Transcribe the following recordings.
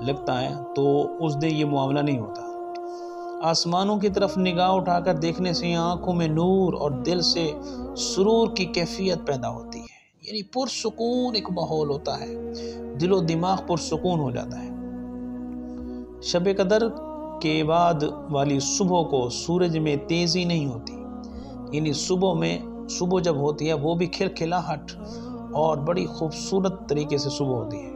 لگتا ہے تو اس دن یہ معاملہ نہیں ہوتا۔ آسمانوں کی طرف نگاہ اٹھا کر دیکھنے سے آنکھوں میں نور اور دل سے سرور کی کیفیت پیدا ہوتی ہے، یعنی پرسکون ایک ماحول ہوتا ہے، دل و دماغ پرسکون ہو جاتا ہے۔ شب قدر کے بعد والی صبح کو سورج میں تیزی نہیں ہوتی، یعنی صبح جب ہوتی ہے وہ بھی کھلکھلاہٹ اور بڑی خوبصورت طریقے سے صبح ہوتی ہے۔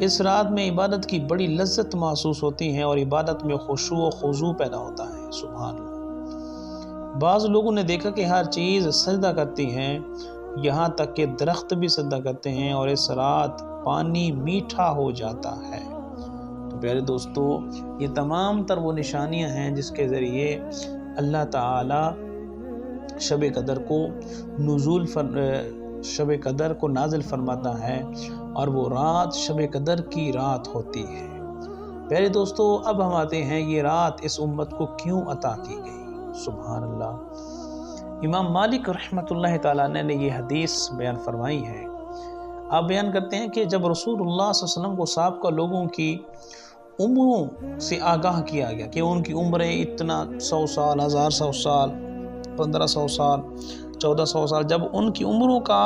اس رات میں عبادت کی بڑی لذت محسوس ہوتی ہے اور عبادت میں خشوع و خضوع پیدا ہوتا ہے۔ سبحان اللہ۔ بعض لوگوں نے دیکھا کہ ہر چیز سجدہ کرتی ہے، یہاں تک کہ درخت بھی سجدہ کرتے ہیں، اور اس رات پانی میٹھا ہو جاتا ہے۔ تو پیارے دوستو، یہ تمام تر وہ نشانیاں ہیں جس کے ذریعے اللہ تعالی شب قدر کو نازل فرماتا ہے، اور وہ رات شب قدر کی رات ہوتی ہے۔ پیارے دوستو، اب ہم آتے ہیں یہ رات اس امت کو کیوں عطا کی گئی۔ سبحان اللہ۔ امام مالک رحمۃ اللہ تعالیٰ نے یہ حدیث بیان فرمائی ہے۔ آپ بیان کرتے ہیں کہ جب رسول اللہ صلی اللہ علیہ وسلم کو سابقہ لوگوں کی عمروں سے آگاہ کیا گیا کہ ان کی عمریں اتنا 100 سال، 1000 سال، 1500 سال، 1400 سال، جب ان کی عمروں کا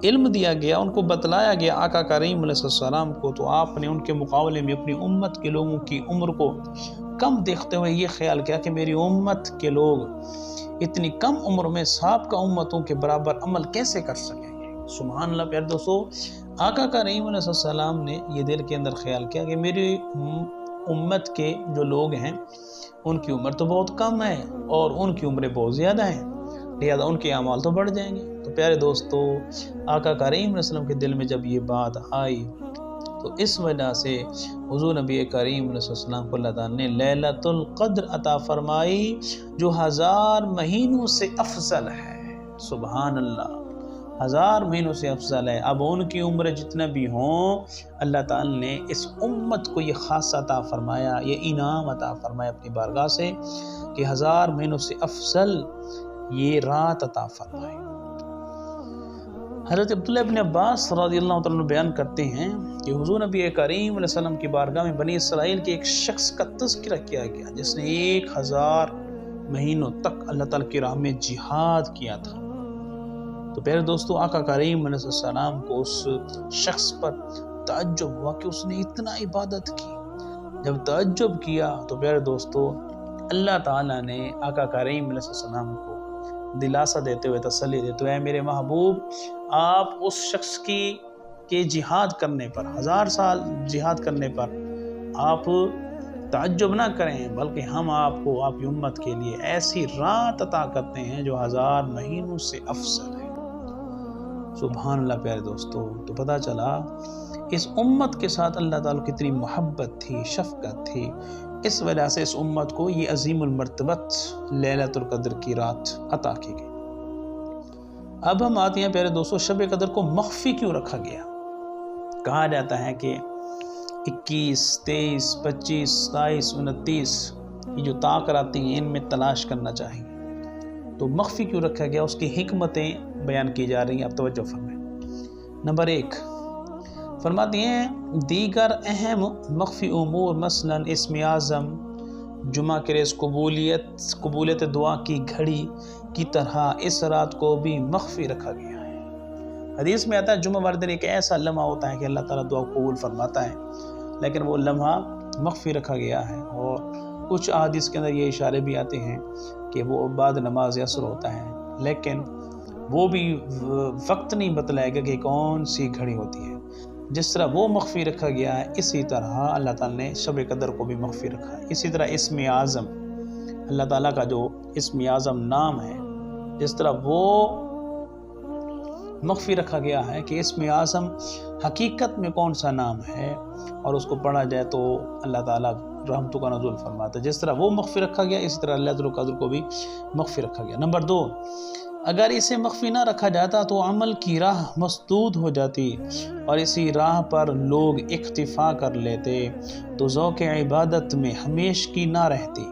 علم دیا گیا، ان کو بتلایا گیا آقا کریم علیہ السلام کو، تو آپ نے ان کے مقابلے میں اپنی امت کے لوگوں کی عمر کو کم دیکھتے ہوئے یہ خیال کیا کہ میری امت کے لوگ اتنی کم عمر میں سابقہ امتوں کے برابر عمل کیسے کر سکیں گے۔ سبحان اللہ۔ پیارے دوستو، آقا کریم علیہ السلام نے یہ دل کے اندر خیال کیا کہ میری امت کے جو لوگ ہیں ان کی عمر تو بہت کم ہے اور ان کی عمریں بہت زیادہ ہیں، لہذا ان کے اعمال تو بڑھ جائیں گے۔ تو پیارے دوستو، آقا کریم علیہ السلام کے دل میں جب یہ بات آئی تو اس وجہ سے حضور نبی کریم علیہ السلام کو اللہ تعالیٰ نے لیلۃ القدر عطا فرمائی، جو 1000 مہینوں سے افضل ہے۔ سبحان اللہ، 1000 مہینوں سے افضل ہے۔ اب ان کی عمر جتنا بھی ہوں، اللہ تعالیٰ نے اس امت کو یہ خاص عطا فرمایا، یہ انعام عطا فرمایا اپنی بارگاہ سے کہ 1000 مہینوں سے افضل یہ رات عطا فرمائی۔ حضرت عبداللہ ابن عباس رضی اللہ عنہ بیان کرتے ہیں کہ حضور نبی کریم علیہ السلام کی بارگاہ میں بنی اسرائیل کے ایک شخص کا تذکرہ کیا گیا جس نے 1000 مہینوں تک اللہ تعالیٰ کی راہ میں جہاد کیا تھا۔ تو پیارے دوستو، آقا کریم علیہ السلام کو اس شخص پر تعجب ہوا کہ اس نے اتنا عبادت کی۔ جب تعجب کیا تو پیارے دوستو، اللہ تعالیٰ نے آقا کریم علیہ السلام کو دلاسا دیتے ہوئے، تسلی دیتے ہوئے، اے میرے محبوب، آپ اس شخص کے جہاد کرنے پر، 1000 سال جہاد کرنے پر آپ تعجب نہ کریں، بلکہ ہم آپ کو آپ کی امت کے لیے ایسی رات عطا کرتے ہیں جو 1000 مہینوں سے افضل ہے۔ سبحان اللہ۔ پیارے دوستو، تو پتہ چلا اس امت کے ساتھ اللہ تعالیٰ کی کتنی محبت تھی، شفقت تھی، اس وجہ سے اس امت کو یہ عظیم المرتبت لیلۃ القدر کی رات عطا کی گئی۔ اب ہم آتے ہیں پیارے دوستو، شب قدر کو مخفی کیوں رکھا گیا؟ کہا جاتا ہے کہ 21، 23، 25، 27، 29 یہ جو طاقت ہیں ان میں تلاش کرنا چاہیے۔ تو مخفی کیوں رکھا گیا، اس کی حکمتیں بیان کی جا رہی ہیں، اب توجہ فرمائیں۔ نمبر 1 فرماتے ہیں، دیگر اہم مخفی امور مثلا اسم اعظم، جمعہ کے روز قبولیت دعا کی گھڑی کی طرح اس رات کو بھی مخفی رکھا گیا ہے۔ حدیث میں آتا ہے جمعہ والے دن ایک ایسا لمحہ ہوتا ہے کہ اللہ تعالیٰ دعا قبول فرماتا ہے، لیکن وہ لمحہ مخفی رکھا گیا ہے، اور کچھ احادیث کے اندر یہ اشارے بھی آتے ہیں کہ وہ بعد نماز عصر ہوتا ہے، لیکن وہ بھی وقت نہیں بتلائے گا کہ کون سی گھڑی ہوتی ہے۔ جس طرح وہ مخفی رکھا گیا ہے، اسی طرح اللہ تعالیٰ نے شب قدر کو بھی مخفی رکھا ہے۔ اسی طرح اسم اعظم، اللہ تعالیٰ کا جو اسم اعظم نام ہے، جس طرح وہ مخفی رکھا گیا ہے کہ اسم اعظم حقیقت میں کون سا نام ہے، اور اس کو پڑھا جائے تو اللہ تعالیٰ رحمتوں کا نزول فرماتا ہے۔ جس طرح وہ مخفی رکھا گیا، اسی طرح لیلۃ القدر کو بھی مخفی رکھا گیا۔ نمبر 2، اگر اسے مخفی نہ رکھا جاتا تو عمل کی راہ مسدود ہو جاتی اور اسی راہ پر لوگ اکتفا کر لیتے تو ذوق عبادت میں ہمیشگی نہ رہتی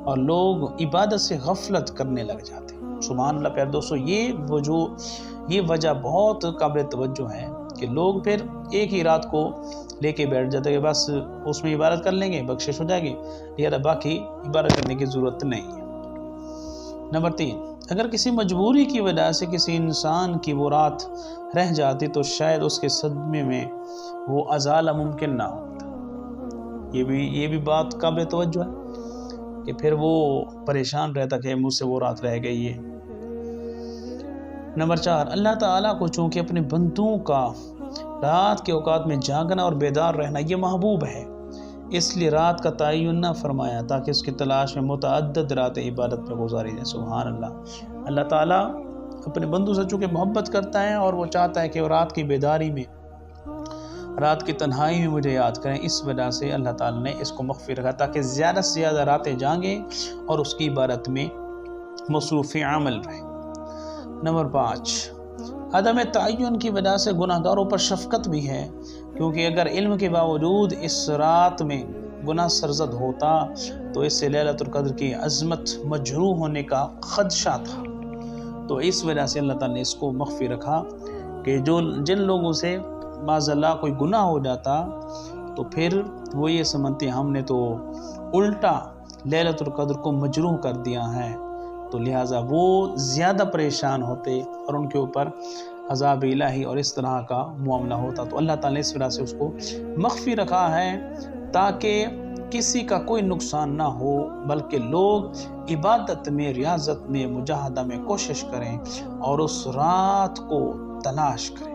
اور لوگ عبادت سے غفلت کرنے لگ جاتے۔ سبحان اللہ۔ پیارے دوستو، یہ وجہ بہت قابل توجہ ہے کہ لوگ پھر ایک ہی رات کو لے کے بیٹھ جاتا ہے کہ بس اس میں عبادت کر لیں گے بخشش ہو جائے گی، لہذا باقی عبادت کرنے کی ضرورت نہیں ہے۔ نمبر 3، اگر کسی مجبوری کی وجہ سے کسی انسان کی وہ رات رہ جاتی تو شاید اس کے صدمے میں وہ ازالہ ممکن نہ ہوتا۔ یہ بھی بات قابل توجہ ہے کہ پھر وہ پریشان رہتا کہ مجھ سے وہ رات رہ گئی ہے۔ نمبر 4، اللہ تعالیٰ کو چونکہ اپنے بندوں کا رات کے اوقات میں جاگنا اور بیدار رہنا یہ محبوب ہے، اس لیے رات کا تعین نہ فرمایا تاکہ اس کی تلاش میں متعدد راتیں عبادت میں گزاری جائیں۔ سبحان اللہ۔ اللہ تعالیٰ اپنے بندوں سے چونکہ محبت کرتا ہے اور وہ چاہتا ہے کہ وہ رات کی بیداری میں، رات کی تنہائی میں مجھے یاد کریں، اس وجہ سے اللہ تعالیٰ نے اس کو مخفی رکھا تاکہ زیادہ سے زیادہ راتیں جانگیں اور اس کی عبادت میں مصروف عمل رہیں۔ نمبر 5، عدم تعین کی وجہ سے گناہ گاروں پر شفقت بھی ہے، کیونکہ اگر علم کے باوجود اس رات میں گناہ سرزد ہوتا تو اس سے لیلۃ القدر کی عظمت مجروح ہونے کا خدشہ تھا۔ تو اس وجہ سے اللہ تعالیٰ نے اس کو مخفی رکھا کہ جن لوگوں سے معاذ اللہ کوئی گناہ ہو جاتا تو پھر وہ یہ سمجھتے ہم نے تو الٹا لیلۃ القدر کو مجروح کر دیا ہے، تو لہٰذا وہ زیادہ پریشان ہوتے اور ان کے اوپر عذاب الہی اور اس طرح کا معاملہ ہوتا۔ تو اللہ تعالیٰ نے اس وجہ سے اس کو مخفی رکھا ہے تاکہ کسی کا کوئی نقصان نہ ہو، بلکہ لوگ عبادت میں، ریاضت میں، مجاہدہ میں کوشش کریں اور اس رات کو تلاش کریں۔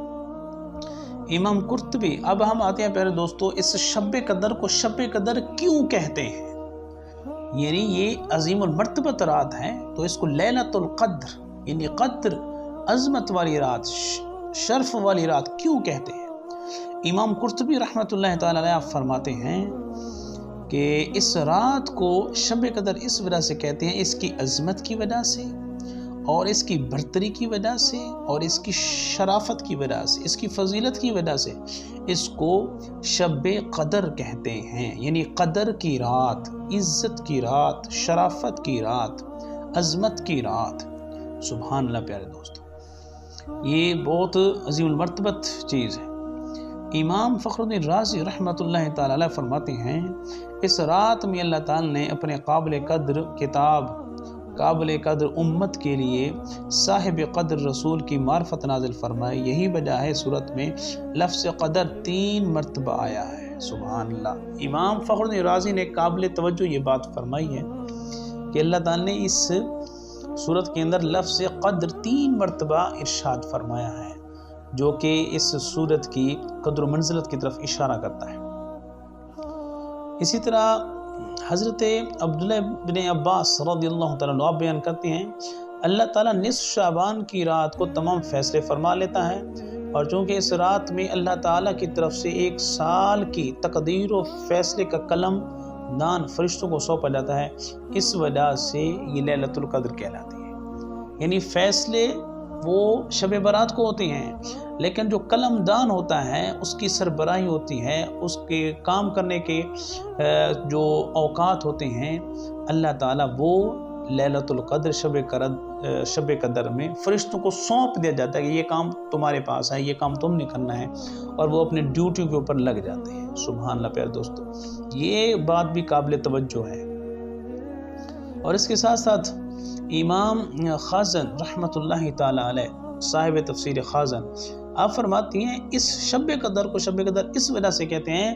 امام قرطبی، اب ہم آتے ہیں پیارے دوستو اس شب قدر کو شب قدر کیوں کہتے ہیں، یعنی یہ عظیم المرتبت رات ہے تو اس کو لیلۃ القدر یعنی قدر، عظمت والی رات، شرف والی رات کیوں کہتے ہیں۔ امام قرطبی رحمۃ اللہ تعالی علیہ فرماتے ہیں کہ اس رات کو شب قدر اس وجہ سے کہتے ہیں، اس کی عظمت کی وجہ سے اور اس کی برتری کی وجہ سے اور اس کی شرافت کی وجہ سے، اس کی فضیلت کی وجہ سے اس کو شب قدر کہتے ہیں، یعنی قدر کی رات، عزت کی رات، شرافت کی رات، عظمت کی رات۔ سبحان اللہ پیارے دوستو، یہ بہت عظیم المرتبت چیز ہے۔ امام فخر الدین رازی رحمۃ اللہ تعالی علیہ فرماتے ہیں اس رات میں اللہ تعالی نے اپنے قابل قدر کتاب، قابل قدر امت کے لیے صاحب قدر رسول کی معرفت نازل فرمائی، یہی وجہ ہے سورت میں لفظ قدر 3 مرتبہ آیا ہے۔ سبحان اللہ۔ امام فخر الدین رازی نے قابل توجہ یہ بات فرمائی ہے کہ اللہ تعالی نے اس سورت کے اندر لفظ قدر 3 مرتبہ ارشاد فرمایا ہے، جو کہ اس سورت کی قدر و منزلت کی طرف اشارہ کرتا ہے۔ اسی طرح حضرت عبداللہ بن عباس رضی اللہ تعالیٰ عنہ بیان کرتے ہیں اللہ تعالیٰ نصف شعبان کی رات کو تمام فیصلے فرما لیتا ہے، اور چونکہ اس رات میں اللہ تعالیٰ کی طرف سے 1 سال کی تقدیر و فیصلے کا قلم دان فرشتوں کو سونپا جاتا ہے، اس وجہ سے یہ لیلۃ القدر کہلاتی ہے۔ یعنی فیصلے وہ شب برات کو ہوتے ہیں، لیکن جو قلم دان ہوتا ہے اس کی سربراہی ہوتی ہے، اس کے کام کرنے کے جو اوقات ہوتے ہیں، اللہ تعالیٰ وہ لیلۃ القدر شب قدر میں فرشتوں کو سونپ دیا جاتا ہے کہ یہ کام تمہارے پاس ہے، یہ کام تم نے کرنا ہے، اور وہ اپنے ڈیوٹی کے اوپر لگ جاتے ہیں۔ سبحان اللہ پیارے دوستو، یہ بات بھی قابل توجہ ہے۔ اور اس کے ساتھ ساتھ امام خازن رحمۃ اللہ تعالی علیہ صاحب تفسیر خازن آپ فرماتی ہیں اس شب قدر کو شب قدر اس وجہ سے کہتے ہیں،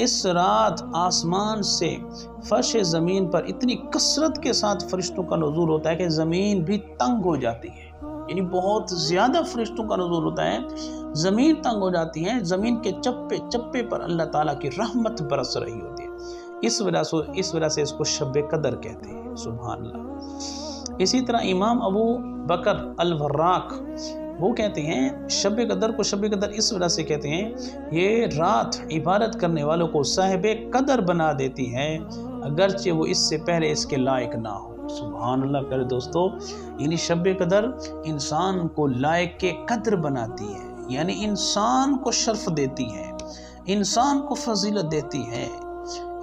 اس رات آسمان سے فرش زمین پر اتنی کثرت کے ساتھ فرشتوں کا نزول ہوتا ہے کہ زمین بھی تنگ ہو جاتی ہے، یعنی بہت زیادہ فرشتوں کا نزول ہوتا ہے، زمین تنگ ہو جاتی ہے، زمین کے چپے چپے پر اللہ تعالیٰ کی رحمت برس رہی ہوتی ہے، اس وجہ سے اس کو شب قدر کہتے ہیں۔ سبحان اللہ۔ اسی طرح امام ابو بکر الوراق وہ کہتے ہیں شب قدر کو شب قدر اس وجہ سے کہتے ہیں، یہ رات عبادت کرنے والوں کو صاحب قدر بنا دیتی ہے، اگرچہ وہ اس سے پہلے اس کے لائق نہ ہو۔ سبحان اللہ پیارے دوستو، یعنی شب قدر انسان کو لائق کے قدر بناتی ہے، یعنی انسان کو شرف دیتی ہے، انسان کو فضیلت دیتی ہے،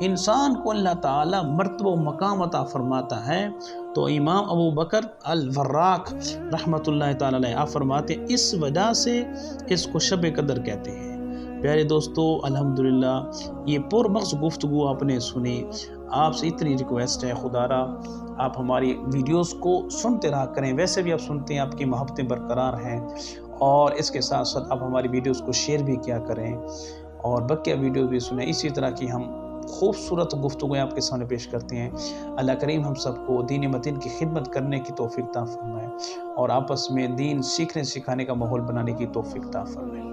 انسان کو اللہ تعالیٰ مرتبہ و مقام عطا فرماتا ہے۔ تو امام ابو بکر الوراق رحمۃ اللہ تعالی علیہ آپ فرماتے ہیں اس وجہ سے اس کو شب قدر کہتے ہیں۔ پیارے دوستو الحمدللہ یہ پرمغز گفتگو آپ نے سنی. آپ سے اتنی ریکویسٹ ہے خدا را آپ ہماری ویڈیوز کو سنتے رہا کریں. ویسے بھی آپ سنتے ہیں، آپ کی محبتیں برقرار ہیں، اور اس کے ساتھ ساتھ آپ ہماری ویڈیوز کو شیئر بھی کیا کریں اور بقیہ ویڈیوز بھی سنیں. اسی طرح کی ہم خوبصورت گفتگویں آپ کے سامنے پیش کرتے ہیں. اللہ کریم ہم سب کو دین متین کی خدمت کرنے کی توفیق عطا فرمائے اور آپس میں دین سیکھنے سکھانے کا ماحول بنانے کی توفیق عطا فرمائے.